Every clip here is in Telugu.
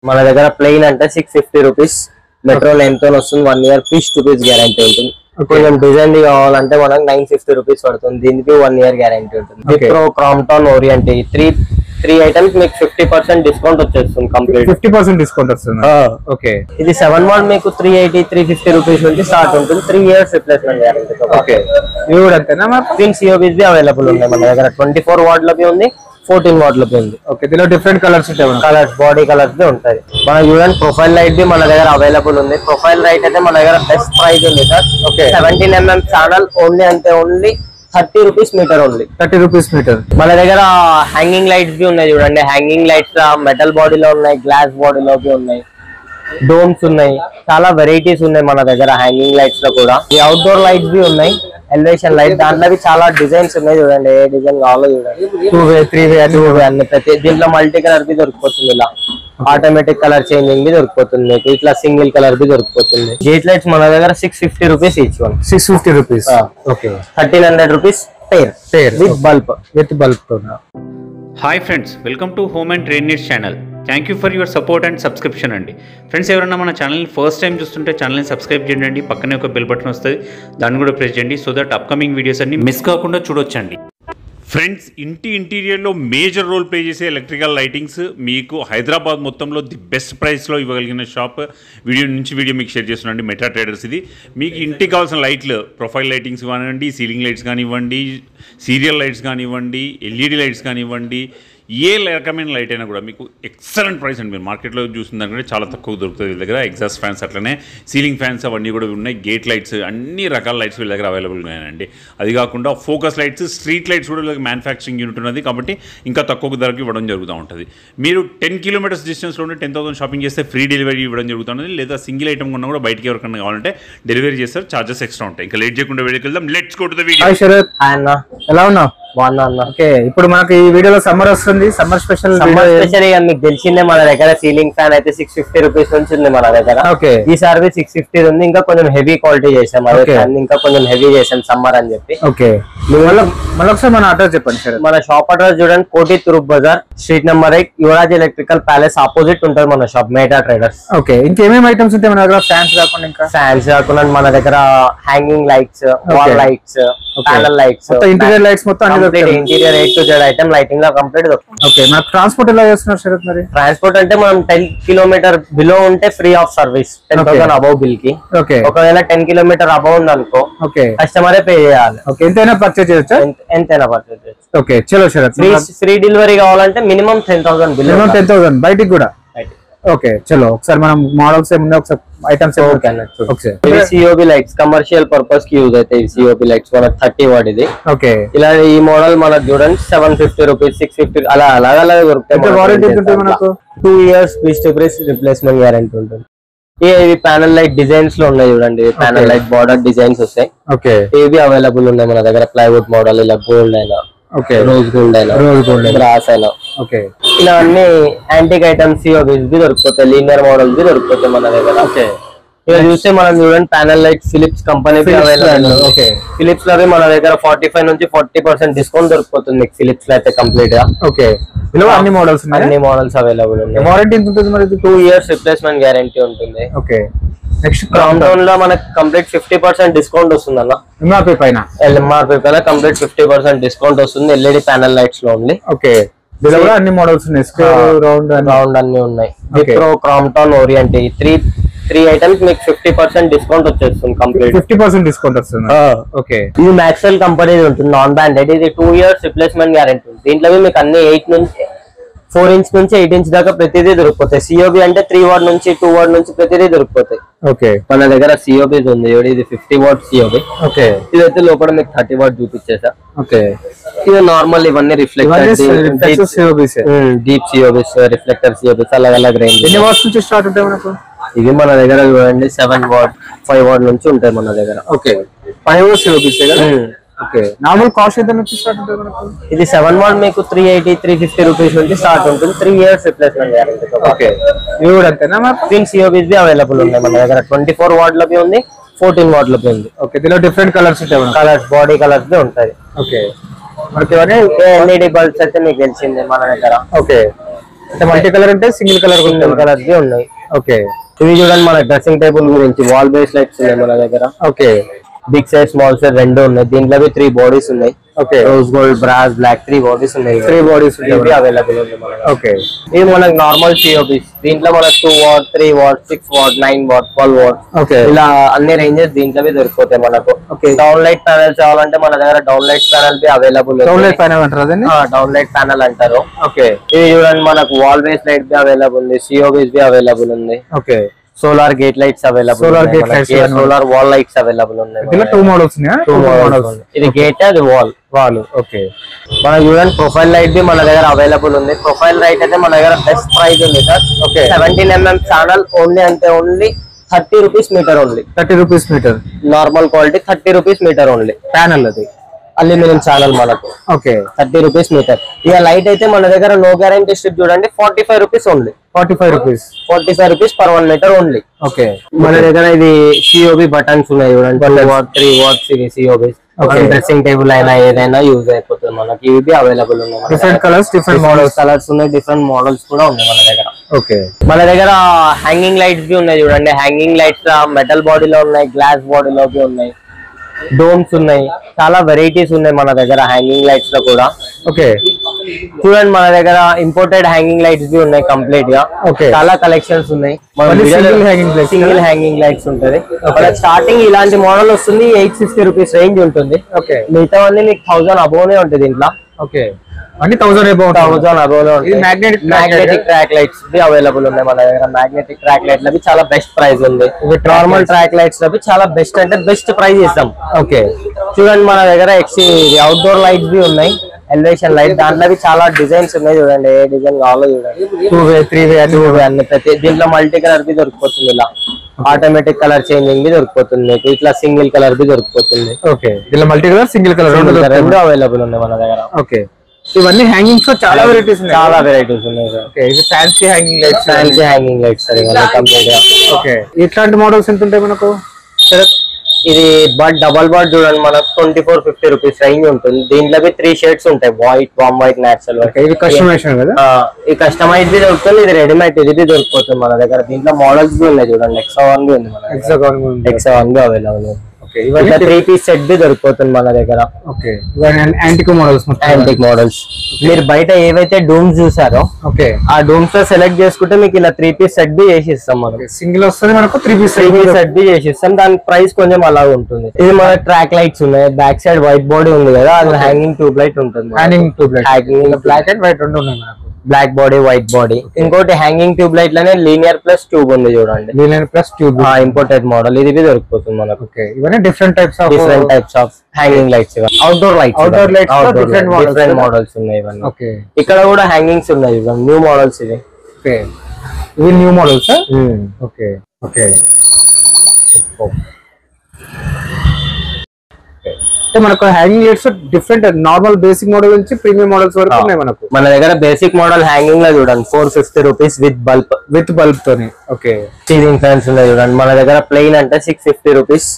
మన దగ్గర ప్లెయిన్ అంటే 650 రూపీస్, మెట్రో 9 తో వస్తుంది. 1 year ఫిష్ రూపీస్ గ్యారంటీ ఉంటుంది. కొంచెం డిజైన్ కావాలంటే మనకు 950 రూపీస్ పడుతుంది. దీనికి 1 year గ్యారంటీ ఉంటుంది. Wipro, Crompton, orient three items మీకు 50% డిస్కౌంట్ వచ్చేస్తుంది. కంప్లీట్ 50% డిస్కౌంట్ వస్తుంది. ఓకే, ఇది 7 వాట్ మీకు 380 350 రూపీస్ నుంచి స్టార్ట్ ఉంటుంది. 3 years రిప్లేస్మెంట్ గ్యారంటీ. ఓకే, ఇవి కూడా అంతేనా? ట్విన్ సిఓబీస్ బి అవైలబుల్ ఉన్నాయి మన దగ్గర. 24 వాట్లకి ఉంది, 14 వాట్లకి ఉంది. ఓకే, దీనిలో డిఫరెంట్ కలర్స్ ఉంటాయి. కలర్స్, బాడీ కలర్స్ బి ఉంటాయి. మన చూడండి ప్రొఫైల్ లైట్ బి మన దగ్గర అవైలబుల్ ఉంది. ప్రొఫైల్ లైట్ అయితే మన దగ్గర బెస్ట్ ప్రైస్ ఉంది sir. Okay, 17mm channel only, అంటే only 30 rupees meter. Only 30 rupees meter. మన దగ్గర హ్యాంగింగ్ లైట్స్ బి ఉన్నాయి చూడండి. హ్యాంగింగ్ లైట్స్ మెటల్ బాడీలో ఉన్నాయి, గ్లాస్ బాడీలో బి ఉన్నాయి, డోమ్స్ ఉన్నాయి, చాలా వెరైటీస్ ఉన్నాయి మన దగ్గర హ్యాంగింగ్ లైట్స్ లో కూడా. ఈ అవుట్డోర్ లైట్స్ బి ఉన్నాయి, ఎలివేషన్ లైట్. దాంట్లో చాలా డిజైన్స్ ఉన్నాయి చూడండి. ఏ డిజైన్ కావాలో చూడండి. 2-way 3-way అన్ని ప్రతి దీంట్లో మల్టీ కలర్ బి దొరికిపోతుంది. ఇలా ఆటోమేటిక్ కలర్ చేంజింగ్ బి దొరికిపోతుంది మీకు. ఇట్లా సింగిల్ కలర్ బి దొరికిపోతుంది. గేట్ లైట్స్ మన దగ్గర 650 rupees each one. 650 rupees. Okay, 1300 rupees pair with bulb తో. Hi friends, welcome to home and trade needs channel. Thank you for your support and subscription అండి. ఫ్రెండ్స్, ఎవరైనా మన ఛానల్ని ఫస్ట్ టైం చూస్తుంటే ఛానల్ని సబ్స్క్రైబ్ చేయండి. పక్కనే ఒక బెల్ బటన్ వస్తుంది, దాన్ని కూడా ప్రెస్ చేయండి. సో దట్ అప్కమింగ్ వీడియోస్ అన్ని మిస్ కాకుండా చూడొచ్చండి. ఫ్రెండ్స్, ఇంటీరియర్లో మేజర్ రోల్ ప్లే చేసే ఎలక్ట్రికల్ లైటింగ్స్ మీకు హైదరాబాద్ మొత్తంలో ది బెస్ట్ ప్రైస్లో ఇవ్వగలిగిన షాప్. వీడియో మీకు షేర్ చేస్తున్నాండి మెటా ట్రేడర్స్. ఇది మీకు ఇంటికి కావాల్సిన లైట్లు, ప్రొఫైల్ లైటింగ్స్ కానివ్వండి, సీలింగ్ లైట్స్ కానివ్వండి, సీరియల్ లైట్స్ కానివ్వండి, ఎల్ఈడి లైట్స్ కానివ్వండి, ఏ రకమైన లైట్ అయినా కూడా మీకు ఎక్సలెంట్ ప్రైస్ అండి. మీరు మార్కెట్లో చూసిన దానికంటే చాలా తక్కువ దొరుకుతుంది వీళ్ళ దగ్గర. ఎగ్జాస్ట్ ఫ్యాన్స్, అట్లనే సీలింగ్ ఫ్యాన్స్ అవన్నీ కూడా ఉన్నాయి. గేట్ లైట్స్, అన్ని రకాల లైట్స్ వీళ్ళ దగ్గర అవైలబుల్ ఉన్నాయండి. అది కాకుండా ఫోకస్ లైట్స్, స్ట్రీట్ లైట్స్ కూడా వీళ్ళకి మ్యానుఫ్యాక్చరింగ్ యూనిట్ ఉన్నది కాబట్టి ఇంకా తక్కువ ధరకు ఇవ్వడం జరుగుతూ ఉంటుంది. మీరు 10 kilometers డిస్టెన్స్లో ఉంటే 10,000 షాపింగ్ చేస్తే ఫ్రీ డెలివరీ ఇవ్వడం జరుగుతుంది. లేదా సింగిల్ ఐటమ్ కొన్నా కూడా బయటికి ఎవరికన్నా కావాలంటే డెలివరీ చేస్తారు, చార్జెస్ ఎక్స్ట్రా ఉంటాయి. ఇంకా లేట్ చేయకుండా వీడియోకి వెళ్దాం. Let's go to the video. Hi Sharath, ఎలా ఉన్నావు? బాగున్నా అన్న. ఓకే, ఇప్పుడు మనకి ఈ వీడియోలో సమ్మర్ వస్తుంది. సమ్మర్ స్పెషల్ మీకు తెలిసిందే మన దగ్గర సీలింగ్ ఫ్యాన్ అయితే 650 రూపీస్ నుంచి ఉంది మన దగ్గర. ఓకే, ఈసారి 650 ఉంది. ఇంకా కొంచెం హెవీ క్వాలిటీ చేసాం, ఇంకా కొంచెం హెవీ చేసాం సమ్మర్ అని చెప్పి. ఓకే, మళ్ళీ ఒకసారి మన అడ్రస్ చెప్పండి సార్. మన షాప్ అడ్రస్ చూడండి, Koti Turup Bazar, street number 8, Yuvaraj electrical palace opposite ఉంటుంది మన షాప్, మెటా ట్రేడర్స్. ఓకే, ఇంకేమేమి ఐటమ్స్ ఉంటాయి మన దగ్గర? ఫ్యాన్స్ కాకుండా ఇంకా ఫ్యాన్స్ కాకుండా మన దగ్గర hanging lights, wall lights, panel lights, interior lights మొత్తం interior A to Z item lighting గా కంప్లీట్ దొరుకుతుంది. ఓకే, మన ట్రాన్స్పోర్ట్ ఎలా చేస్తున్నారు శరత్? మరి ట్రాన్స్పోర్ట్ అంటే మనం 10 kilometer బిలో ఉంటే free of service, 10,000 above bill కి. ఓకే, ఒకవేళ 10 kilometer అబౌవ్ ఉంది అనుకో, ఓకే, కస్టమరే పే చేయాలి. ఓకే, ఎంతైనా పర్చేజ్ చేయొచ్చా? ఎంతైనా పర్చేజ్ చేయొచ్చు. ఓకే, చలో శరత్, ఫ్రీ డెలివరీ కావాలంటే మినిమం 10,000 బిల్. 10,000 బయటికి కూడా. ఓకే, చలో ఒకసారి మనం మోడల్స్ ఏమున్నాయి ఒకసారి items COB lights commercial purpose కి యూజ్ అవుతాయి. సిఓబి లైట్స్ మనకు 30 వాట్ ఇది. ఓకే, ఇలా ఈ మోడల్ మనకు చూడండి 750 రూపీస్, 650 అలా అలాగే దొరుకుతాయి. వారంటీ ఉంటుంది మనకు. 2 years piece to piece replacement guarantee ఉంటుంది. ఇవి ప్యానల్ లైట్ డిజైన్స్ లో ఉన్నాయి చూడండి. ప్యానల్ లైట్ బార్డర్ డిజైన్స్ వస్తాయి. ఓకే, ఇవి అవైలబుల్ ఉన్నాయి మన దగ్గర. ప్లైవుడ్ మోడల్, ఇలా గోల్డ్ అయినా, ఓకే, రోజ్ గోల్డ్ అయినా, గ్రాస్ అయినా, ఓకే, ఇలా అన్ని యాంటిక్ ఐటమ్స్ సిఓబీస్ బి దొరికిపోతాయి. లీనియర్ మోడల్స్ బి దొరికిపోతాయి మన దగ్గర. ఓకే, ఇక చూస్తే మనం చూడండి panel light Philips company available. Okay, Philips లో మన దగ్గర 45 నుంచి 40% డిస్కౌంట్ దొరికిపోతుంది ఫిలిప్స్ లో అయితే కంప్లీట్ గా. ఓకే, అన్ని మోడల్స్ అవైలబుల్ ఉన్నాయి. వారంటీ ఎంత ఉంటుంది మరి? 2 years రిప్లేస్మెంట్ గ్యారంటీ ఉంటుంది. ఓకే, నెక్స్ట్ క్రౌన్ లో మనకి కంప్లీట్ 50% డిస్కౌంట్ వస్తుంది అన్న. ఎంఆర్పీ పైన కంప్లీట్ 50% డిస్కౌంట్ వస్తుంది. ఎల్ఈడి ప్యానల్ లైట్స్ లో ఉంది. ఓకే, అన్ని మోడల్స్ ఉన్నాయి. రౌండ్ అన్ని ఉన్నాయి. Wipro, Crompton, orient, three items మీకు 50% డిస్కౌంట్ వచ్చేస్తుంది. కంప్లీట్ 50% డిస్కౌంట్ వస్తుంది. ఓకే, ఇది మ్యాక్స్వెల్ కంపెనీ ఉంటుంది, నాన్ బ్రాండెడ్. ఇది 2 years రిప్లేస్మెంట్ గ్యారంటీ ఉంది. దీంట్లో మీకు అన్ని 4 inch నుంచి 8 inch దాకా ప్రతిదీ దొరికిపోతాయి. సిఓబి అంటే 3 watt నుంచి 2 watt నుంచి ప్రతిదీ దొరికిపోతాయి. ఓకే, మన దగ్గర సిఓబీస్ ఉంది. ఇది 50 watt సిఓబి. ఓకే, ఇదైతే లోపల మీకు 30 watt చూపించేసా. ఓకే, ఇది నార్మల్, ఇవన్నీ రిఫ్లెక్టర్ సిఓబీస్, డీప్ సిఓబీస్, రిఫ్లెక్టర్ సిఓబీస్, అలాగే రేంజ్. ఎన్ని వాట్స్ నుంచి స్టార్ట్ ఉంటాయి మనకు? ఇది మన దగ్గర చూడండి 7 watt 5 watt నుంచి ఉంటాయి మన దగ్గర. ఓకే, 5 watt సిఓబీస్ కదా. ఓకే, నార్మల్ కాస్ట్ ఎంత నుంచి స్టార్ట్ ఉంటుంది మనకు? ఇది 7 watt మీకు 380 350 రూపీస్ నుంచి స్టార్ట్ ఉంటుంది. 3 years రిప్లేస్మెంట్ గ్యారెంటీ. ఓకే, ఇవి కూడా అంతేనా? ట్విన్ సిఓబీస్ బి అవైలబుల్ ఉన్నాయి మన దగ్గర. 24 watt లకి ఉంది, 14 watt లకి ఉంది. ఓకే, దీనిలో డిఫరెంట్ కలర్స్ ఉంటాయి. కలర్స్, బాడీ కలర్స్ బి ఉంటాయి. ఓకే, మనకి ఎల్ఈడి బల్బ్స్ అయితే మీకు తెలిసిందే మన దగ్గర. ఓకే, అంటే మల్టీ కలర్ అంటే సింగిల్ కలర్ బి ఉన్నాయి. ఓకే, ఇవి చూడండి మన డ్రెస్సింగ్ టేబుల్ గురించి వాల్ బేస్ లైట్స్ ఉన్నాయి మన దగ్గర. Okay, big size small size రెండు ఉన్నాయి. దీంట్లో 3 బాడీస్ ఉన్నాయి. Okay, rose gold brass black 3 bodies ఉన్నాయి. 3 బాడీస్ ఇవి అవైలబుల్ ఉంది మనకి. ఓకే, ఇది మనకి నార్మల్ సిఓబీస్. దీంట్లో మనకు 2 watt 3 what 6 what 9 what 12 what okay, ఇలా అన్ని రేంజెస్ దీంట్లో దొరికిపోతాయి మనకు. డౌన్ లైట్ ప్యానెల్స్ కావాలంటే మన దగ్గర down light panel be available. Down light panel అంటారు అదండి. డౌన్ లైట్ ప్యానెల్ అంటారు. ఓకే, ఇది చూడండి మనకు wall base light be available ఉంది. సిఓబీస్ బి అవైలబుల్ ఉంది. Okay, solar gate lights available. Solar wall lights available ఉన్నాయి. 2 మోడల్స్ ఉన్నాయి. 2 మోడల్స్. ఇది గేట్, అది వాల్. ఓకే, మనకి చూడండి ప్రొఫైల్ లైట్ బి మన దగ్గర అవైలబుల్ ఉంది. ప్రొఫైల్ లైట్ అయితే మన దగ్గర బెస్ట్ ప్రైస్ ఉంది sir. Okay, 17mm channel only, అంటే only 30 rupees meter only. 30 rupees meter. Normal quality 30 rupees meter only. Panel అది అల్యూమినియం ఛానల్ మనకు. Okay, 30 rupees meter. ఇక లైట్ అయితే మన దగ్గర నో గ్యారంటీ స్ట్రిప్ చూడండి 45 rupees only. 45 rupees. 45 rupees per 1 meter only. Okay, మన దగ్గర ఇది సిఓబి బటన్స్ ఉన్నాయి చూడండి. 2 వాట్ 3 వాట్స్ ఇవి సిఓబి. డ్రెస్సింగ్ టేబుల్ అయినా ఏదైనా యూజ్ అయిపోతుంది మనకి. ఇవి అవైలబుల్ ఉన్నాయి. డిఫరెంట్ కలర్స్, డిఫరెంట్ కలర్స్ ఉన్నాయి. డిఫరెంట్ మోడల్స్ కూడా ఉన్నాయి మన దగ్గర. ఓకే, మన దగ్గర హ్యాంగింగ్ లైట్స్ బి ఉన్నాయి చూడండి. హ్యాంగింగ్ లైట్స్ మెటల్ బాడీలో ఉన్నాయి, గ్లాస్ బాడీలో బి ఉన్నాయి, డోమ్స్ ఉన్నాయి. చాలా వెరైటీస్ ఉన్నాయి మన దగ్గర హ్యాంగింగ్ లైట్స్ లో కూడా. ఓకే, చూడండి మన దగ్గర ఇంపోర్టెడ్ హ్యాంగింగ్ లైట్స్ బి ఉన్నాయి కంప్లీట్ గా. చాలా కలెక్షన్స్ ఉన్నాయి. సింగిల్ హ్యాంగింగ్ లైట్స్ ఉంటది. స్టార్టింగ్ ఇలాంటి మోడల్ వస్తుంది 850 రూపీస్ రేంజ్ ఉంటుంది. ఓకే, మిగతా అన్ని మీకు 1000 అబోవ్ ఉంటుంది ఇంట్లో. ఓకే, అన్ని 1000 అబోవ్. 1000 అబోవ్ లో ఉంటుంది. Magnetic track lights be available ఉన్నాయి మన దగ్గర. మ్యాగ్నెటిక్ ట్రాక్ లైట్ లవి చాలా బెస్ట్ ప్రైస్ ఉంది. నార్మల్ ట్రాక్ లైట్స్ లవి చాలా బెస్ట్, అంటే బెస్ట్ ప్రైస్ ఇస్తాం. ఓకే, చూడండి మన దగ్గర అవుట్డోర్ లైట్స్ బి ఉన్నాయి. ఎలివేషన్ లైట్ దాంట్లో చాలా డిజైన్స్ ఉన్నాయి చూడండి. ఏ డిజైన్ కావాలో చూడండి. 2-way 3-way అన్ని ప్రతి దీంట్లో మల్టీ కలర్ బి దొరికిపోతుంది. ఇలా ఆటోమేటిక్ కలర్ చేంజింగ్ బి దొరికిపోతుంది మీకు. ఇట్లా సింగిల్ కలర్ బి దొరికిపోతుంది. ఓకే, ఇలా మల్టీ కలర్ సింగిల్ కలర్ రెండు అవైలబుల్ ఉన్నాయి మన దగ్గర. ఓకే, ఇవన్నీ హ్యాంగింగ్స్ లో చాలా వెరైటీస్ ఉన్నాయి. చాలా వెరైటీస్ ఉన్నాయి సార్. ఓకే, ఇది fancy hanging lights. Fancy hanging lights sir ఇవన్నీ కంప్లీట్ గా. ఓకే, ఇట్లాంటి మోడల్స్ ఎంత ఉంటాయి మనకు? ఇది డబల్ బాడ్ చూడండి మనకు 2450 రూపీస్ రేంజ్ ఉంటుంది. దీంట్లో 3 షేడ్స్ ఉంటాయి. వైట్, వామ్ వైట్, నేచురల్. ఇది కస్టమైజేషన్ కదా. ఈ కస్టమైజ్ బి దొరుకుతుంది. ఇది రెడీమేడ్ ఇది దొరికిపోతుంది మన దగ్గర. దీంట్లో మోడల్స్ బి ఉన్నాయి చూడండి. X1 బి ఉంది మన దగ్గర. X1 be available. ఓకే, ఇవన్నీ 3 పీస్ సెట్ బి దొరికిపోతుంది మన దగ్గర. ఓకే, ఇవన్నీ యాంటిక్ మోడల్స్. Antique models. మీరు బయట ఏవైతే డూమ్స్ చూసారో ఓకే, ఆ డూమ్స్ లో సెలెక్ట్ చేసుకుంటే మీకు ఇలా 3 పీస్ సెట్ బి చేసి ఇస్తాం మనం. సింగిల్ వస్తుంది మనకు 3 పీస్ సెట్ బి చేసి ఇస్తాం. దాని ప్రైస్ కొంచెం అలా ఉంటుంది. ఇది మన ట్రాక్ లైట్స్ ఉన్నాయి. బ్యాక్ సైడ్ వైట్ బాడీ ఉంది కదా, అది హ్యాంగింగ్ ట్యూబ్ లైట్ ఉంటుంది. Hanging tube light black and white రెండు ఉన్నాయి మనకు. Black body, white body. ఇంకోటి హ్యాంగింగ్ ట్యూబ్ లైట్ లోనే లీనియర్ ప్లస్ ట్యూబ్ ఉంది చూడండి. Linear plus tube imported model. ఇది బి దొరికిపోతుంది మనకు. ఓకే, ఇవన్నీ different types of hanging lights. Outdoor lights different models ఉన్నాయి ఇవన్నీ. ఓకే, ఇక్కడ కూడా హ్యాంగింగ్స్ ఉన్నాయి న్యూ మోడల్స్ ఇవి. ఓకే, ఇవి న్యూ మోడల్స్. ఓకే, ఓకే, మనకు hanging lights different normal basic model నుంచి ప్రీమియం మోడల్స్ వరకు ఉన్నాయి మనకు. మన దగ్గర బేసిక్ మోడల్ హ్యాంగింగ్ లో చూడండి 450 రూపీస్ విత్ బల్బ్ తోని. ఓకే, సీలింగ్ ఫ్యాన్స్ ఉన్నాయి చూడండి. మన దగ్గర ప్లెయిన్ అంటే 650 రూపీస్.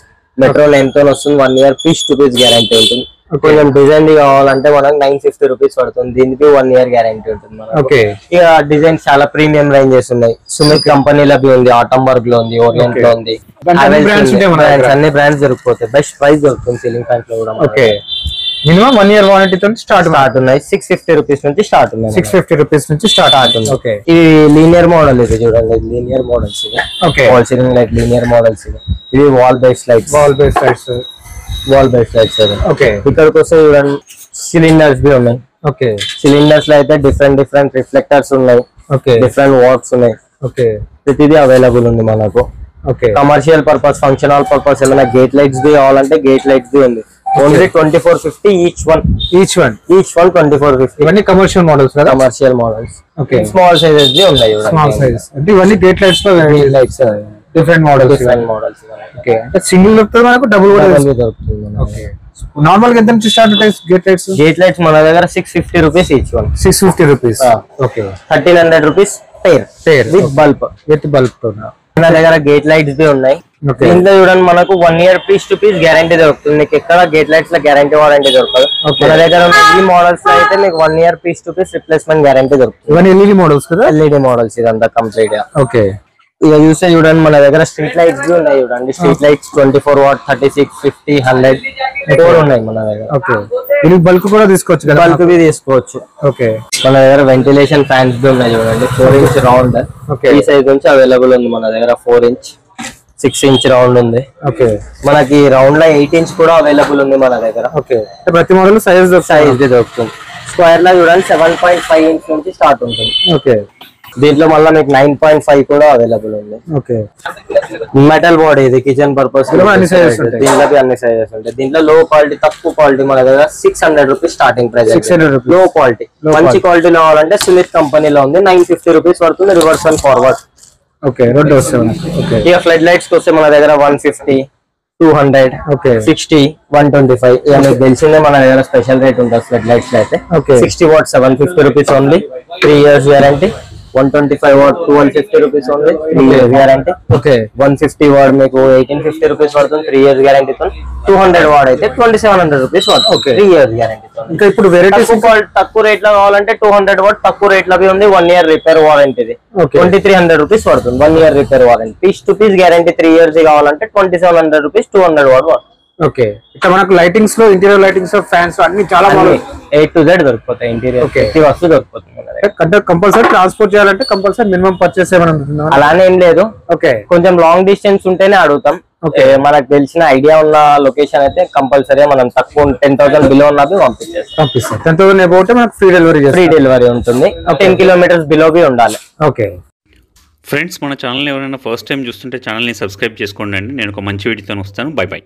మెట్రో లైన్ తో వస్తుంది. 1 year ఫిక్స్ రూపీస్ గ్యారంటీ ఉంటుంది. కొంచెం డిజైన్ కావాలంటే మనకు 950 రూపీస్ పడుతుంది. దీనికి 1 year గ్యారంటీ ఉంటుంది. ఓకే, ఇక డిజైన్స్ చాలా ప్రీమియం రేంజెస్ ఉన్నాయి. సుమిత్ కంపెనీలో ఉంది, ఆటంబర్గ్ లో ఉంది, ఓరియంట్ లో ఉంది. అన్ని బ్రాండ్స్ దొరికిపోతాయి. బెస్ట్ ప్రైస్ దొరుకుతుంది సీలింగ్ ఫ్యాన్స్ లో కూడా. ఓకే, మినిమం 1 year వారంటీ తో స్టార్ట్ ఉన్నాయి. 650 రూపీస్ నుంచి స్టార్ట్ ఉన్నాయి. 650 రూపీస్ నుంచి స్టార్ట్ అవుతుంది. ఓకే, ఇది లీనియర్ మోడల్. ఇది చూడండి linear models. Okay, wall ceiling light linear models. ఇది వాల్ బేస్ లైట్స్. ఓకే, ఇక్కడికి వస్తే చూడండి సిలిండర్స్ బి ఉన్నాయి. ఓకే, సిలిండర్స్ లో అయితే డిఫరెంట్ రిఫ్లెక్టర్స్ ఉన్నాయి. ఓకే, డిఫరెంట్ వాట్స్ ఉన్నాయి. ఓకే, ప్రతిదీ అవైలబుల్ ఉంది మనకు. Okay, commercial purpose, functional purpose, ఏమైనా గేట్ లైట్స్ బి కావాలంటే గేట్ లైట్స్ బి ఉంది. Only 2450 each one 2450. ఇవన్నీ కమర్షియల్ మోడల్స్ కదా. Commercial models. Okay, small sizes బి ఉన్నాయి. స్మాల్ సైజ్ అంటే ఇవన్నీ గేట్ లైట్స్ లో లైట్స్ డిఫరెంట్ మోడల్స్. ఓకే, అంటే సింగిల్ దొరుకుతుంది మనకు, డబుల్ కూడా దొరుకుతుంది. ఓకే, నార్మల్ గా ఎంత నుంచి స్టార్ట్ అవుతాయి గేట్ లైట్స్? గేట్ లైట్స్ మన దగ్గర 650 rupees each one. 650 rupees. Okay, 1300 rupees pair with bulb తో. మన దగ్గర గేట్ లైట్స్ బి ఉన్నాయి. Okay. దీంట్లో చూడండి మనకు 1 year piece to piece guarantee దొరుకుతుంది. మీకు ఎక్కడ గేట్ లైట్స్ లో గ్యారంటీ వారంటీ దొరకదు. మన దగ్గర ఉన్న ఈ మోడల్స్ లో అయితే మీకు 1 year piece to piece replacement guarantee దొరుకుతుంది. ఇవన్నీ ఎల్ఈడి మోడల్స్ కదా? ఎల్ఈడి మోడల్స్ ఇదంతా కంప్లీట్ గా. ఓకే. ఇక చూస్తే చూడండి మన దగ్గర స్ట్రీట్ లైట్స్ ఉన్నాయి చూడండి. స్ట్రీట్ లైట్స్ 24 watt 36 50 100 4 ఉన్నాయి మన దగ్గర. ఓకే. ఇది బల్క్ కూడా తీసుకోవచ్చు కదా? బల్క్ వి తీసుకోవచ్చు. ఓకే. మన దగ్గర వెంటిలేషన్ ఫ్యాన్స్ ఉన్నాయి చూడండి. 4 inch రౌండ్ ఈ సైజ్ నుంచి అవైలబుల్ ఉంది మన దగ్గర. 4 inch 6 inch రౌండ్ ఉంది. ఓకే. మనకి రౌండ్ లో 8 inch కూడా అవైలబుల్ ఉంది మన దగ్గర. ఓకే. ప్రతి మోడల్ సైజ్ దొరుకుతుంది. స్క్వేర్ లో చూడండి 7.5 inch నుంచి స్టార్ట్ ఉంటుంది. ఓకే. దీంట్లో మళ్ళీ మీకు 9.5 కూడా అవైలబుల్ ఉంది. ఓకే. మెటల్ బాడీ ఇది కిచెన్ పర్పస్. దీంట్లో అన్ని సైజెస్ ఉంటాయి. దీంట్లో లో క్వాలిటీ తక్కువ క్వాలిటీ మన దగ్గర 600 రూపీస్ స్టార్టింగ్ ప్రైస్. 600 రూపీస్. లో క్వాలిటీ మంచి క్వాలిటీలో కావాలంటే సుమిత్ కంపెనీలో ఉంది. 950 రూపీస్ పడుతుంది రివర్స్ అండ్ ఫార్వర్డ్. ఓకే. రెండు వస్తాయి. ఓకే. ఇక ఫ్లడ్ లైట్స్ కి వస్తే మన దగ్గర 150 200 ఓకే 60 125 ఇక మీకు తెలిసిందే మన దగ్గర స్పెషల్ రేట్ ఉంటుంది ఫ్లడ్ లైట్స్ లో అయితే. 60 watt 750 rupees only 3 years guarantee. 125 watt 1250 rupees only 3 years guarantee. Okay. 150 watt మీకు 1850 రూపీస్ పడుతుంది 3 years గ్యారంటీ తో. 200 watt అయితే 2700 రూపీస్ పడుతుంది 3 years గ్యారంటీ తో. ఇంకా ఇప్పుడు వెరైటీస్ తక్కువ రేట్ లో కావాలంటే 200 watt తక్కువ రేట్ లో ఉంది. 1 year రిపేర్ వారంటీ 2300 రూపీస్ పడుతుంది. 1 year repair warranty. Piece to piece guarantee 3 years కావాలంటే 2700 రూపీస్ 200 watt పడుతుంది. ఓకే. ఇక్కడ మనకు లైటింగ్స్ లో ఇంటీరియర్ లైటింగ్స్ లో ఫ్యాన్స్ అన్ని చాలా A to Z దొరుకుతాయి. ఇంటీరియర్ ప్రతి వస్తువు దొరుకుతుంది. కంపల్సరీ ట్రాన్స్పోర్ట్ చేయాలంటే కంపల్సరీ మినిమం పర్చేస్ ఏమైనా అలానే ఏం లేదు. ఓకే. కొంచెం లాంగ్ డిస్టెన్స్ ఉంటేనే అడుగుతాం. మనకు తెలిసిన ఐడియా ఉన్న లొకేషన్ అయితే కంపల్సరీ మనం తక్కువ 10,000 బిలో ఉన్నది పంపిస్తాం. 10,000 అబౌట్ మనకు ఫ్రీ డెలివరీ ఉంటుంది. 10 kilometers బిలో ఉండాలి. ఓకే. ఫ్రెండ్స్ మన ఛానల్ ఎవరైనా ఫస్ట్ టైం చూస్తుంటే ఛానల్ని సబ్స్క్రైబ్ చేసుకోండి అండి. నేను ఒక మంచి వీడియోతో వస్తాను. By by.